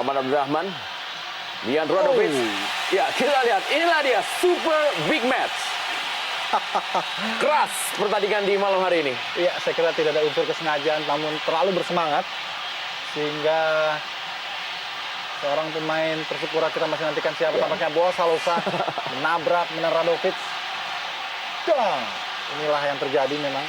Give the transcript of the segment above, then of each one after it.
Maman Abdurrahman, Mian Radovic. Ya, kita lihat, inilah dia super big match. Keras pertandingan di malam hari ini. Iya, saya kira tidak ada unsur kesengajaan, namun terlalu bersemangat sehingga seorang pemain Persipura, kita masih nantikan siapa, tampaknya Boas Salosa menabrak Mian Radovic. Dan inilah yang terjadi memang.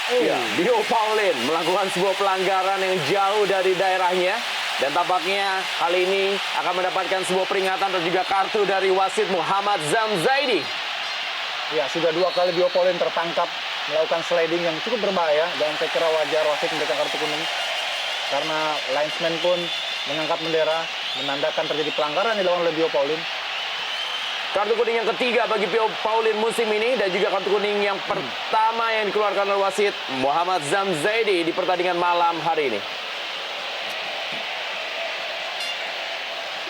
Ya, Dio Paulin melakukan sebuah pelanggaran yang jauh dari daerahnya. Dan tampaknya kali ini akan mendapatkan sebuah peringatan dan juga kartu dari wasit Muhammad Zamzaidi. Ya, sudah 2 kali Dio Paulin tertangkap melakukan sliding yang cukup berbahaya. Dan saya kira wajar wasit memberikan kartu kuning. Karena linesman pun mengangkat bendera, menandakan terjadi pelanggaran yang dilakukan oleh Dio Paulin. Kartu kuning yang ketiga bagi Dio Paulin musim ini dan juga kartu kuning yang pertama yang dikeluarkan oleh wasit Muhammad Zamzaidi di pertandingan malam hari ini.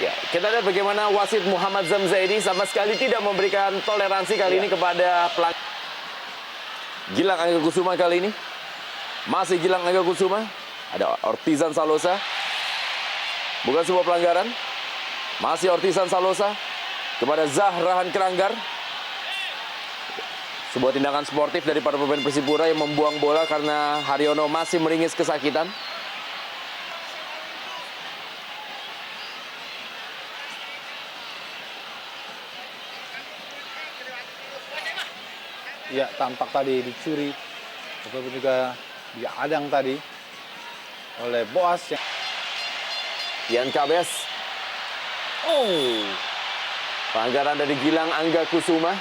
Ya, kita lihat bagaimana wasit Muhammad Zamzaidi sama sekali tidak memberikan toleransi kali ini kepada pelanggar. Gilang Angga Kusuma kali ini. Masih Gilang Angga Kusuma. Ada Ortizan Salosa. Bukan sebuah pelanggaran. Masih Ortizan Salosa kepada Zahrahan Keranggar. Sebuah tindakan sportif dari para pemain Persipura yang membuang bola karena Haryono masih meringis kesakitan. Ya, tampak tadi dicuri, ataupun juga diadang tadi oleh Boas. Ian Kabes. Pelanggaran dari Gilang Angga Kusuma.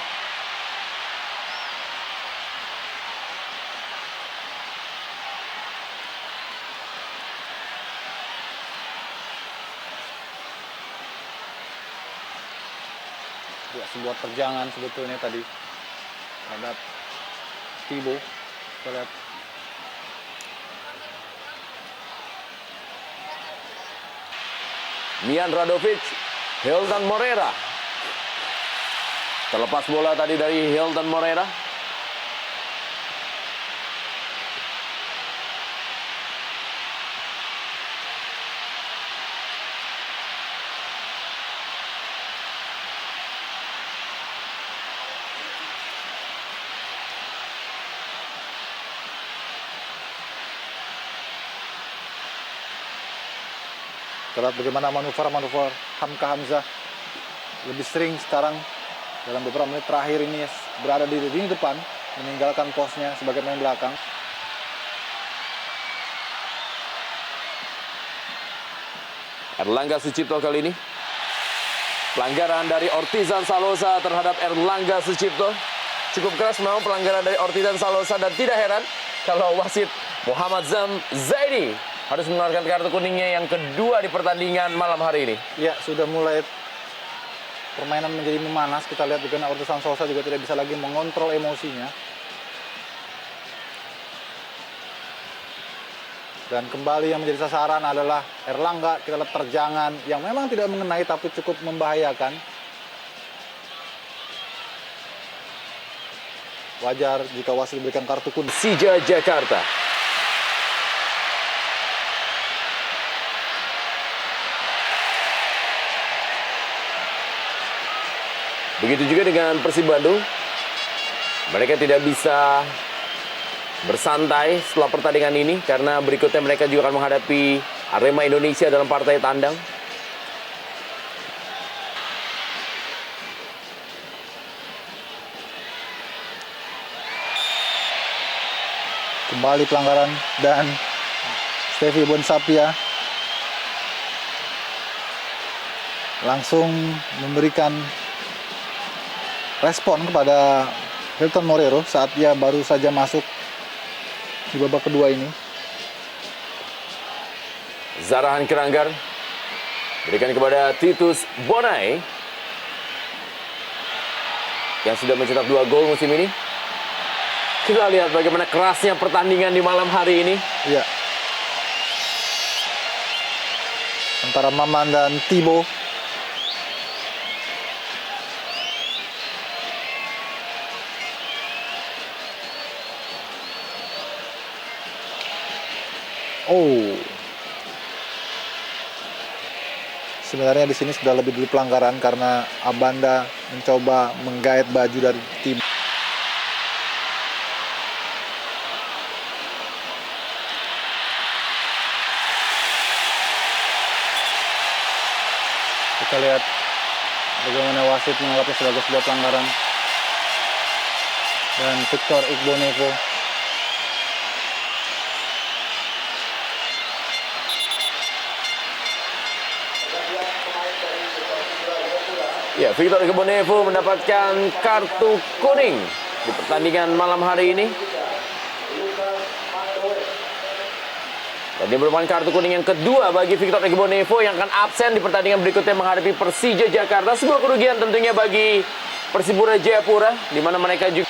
Ya, sebuah terjangan sebetulnya tadi terhadap Thibaut. Kita lihat. Mian Radovic, Hilton Morera. Terlepas bola tadi dari Hilton Morera. Kita lihat bagaimana manuver Hamka Hamzah lebih sering sekarang dalam beberapa menit terakhir ini berada di lini depan, meninggalkan posnya sebagai pemain belakang. Erlangga Sucipto kali ini. Pelanggaran dari Ortizan Salosa terhadap Erlangga Sucipto. Cukup keras memang pelanggaran dari Ortizan Salosa dan tidak heran kalau wasit Muhammad Zamzaidi harus mengeluarkan kartu kuningnya yang kedua di pertandingan malam hari ini. Ya, sudah mulai permainan menjadi memanas. Kita lihat juga Ortizan Salosa juga tidak bisa lagi mengontrol emosinya. Dan kembali yang menjadi sasaran adalah Erlangga. Kita lihat terjangan yang memang tidak mengenai tapi cukup membahayakan. Wajar jika wasit diberikan kartu kuning. Persija Jakarta. Begitu juga dengan Persib Bandung. Mereka tidak bisa bersantai setelah pertandingan ini karena berikutnya mereka juga akan menghadapi Arema Indonesia dalam partai tandang. Kembali pelanggaran dan Stevie Bonsapia langsung memberikan respon kepada Hilton Morero saat ia baru saja masuk di babak kedua ini. Zahrahan Keranggar berikan kepada Titus Bonai yang sudah mencetak 2 gol musim ini. Kita lihat bagaimana kerasnya pertandingan di malam hari ini. Iya. Antara Maman dan Thibaut. Oh. Sebenarnya di sini sudah lebih dulu pelanggaran karena Abanda mencoba menggait baju dari tim. Kita lihat bagaimana wasit menganggapnya sebagai sebuah pelanggaran. Dan Victor Igbonevo Ya, Victor Igbonevo mendapatkan kartu kuning di pertandingan malam hari ini. Dan dia merupakan kartu kuning yang kedua bagi Victor Igbonevo yang akan absen di pertandingan berikutnya menghadapi Persija Jakarta. Sebuah kerugian tentunya bagi Persipura Jayapura, di mana mereka juga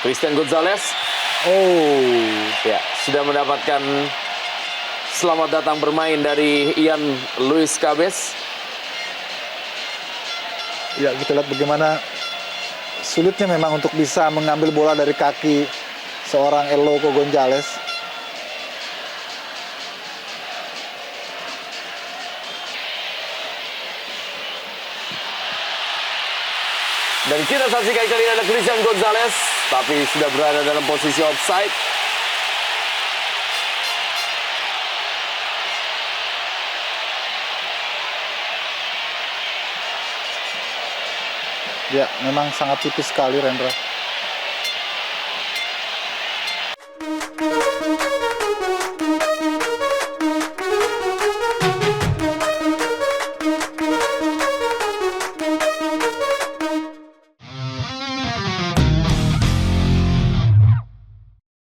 Christian Gonzalez ya sudah mendapatkan selamat datang bermain dari Ian Luis Cabes. Ya, kita lihat bagaimana sulitnya memang untuk bisa mengambil bola dari kaki seorang Eloko Gonzalez. Dan kita saksikan kali ini ada Christian Gonzalez, tapi sudah berada dalam posisi offside. Ya, memang sangat tipis sekali, Rendra.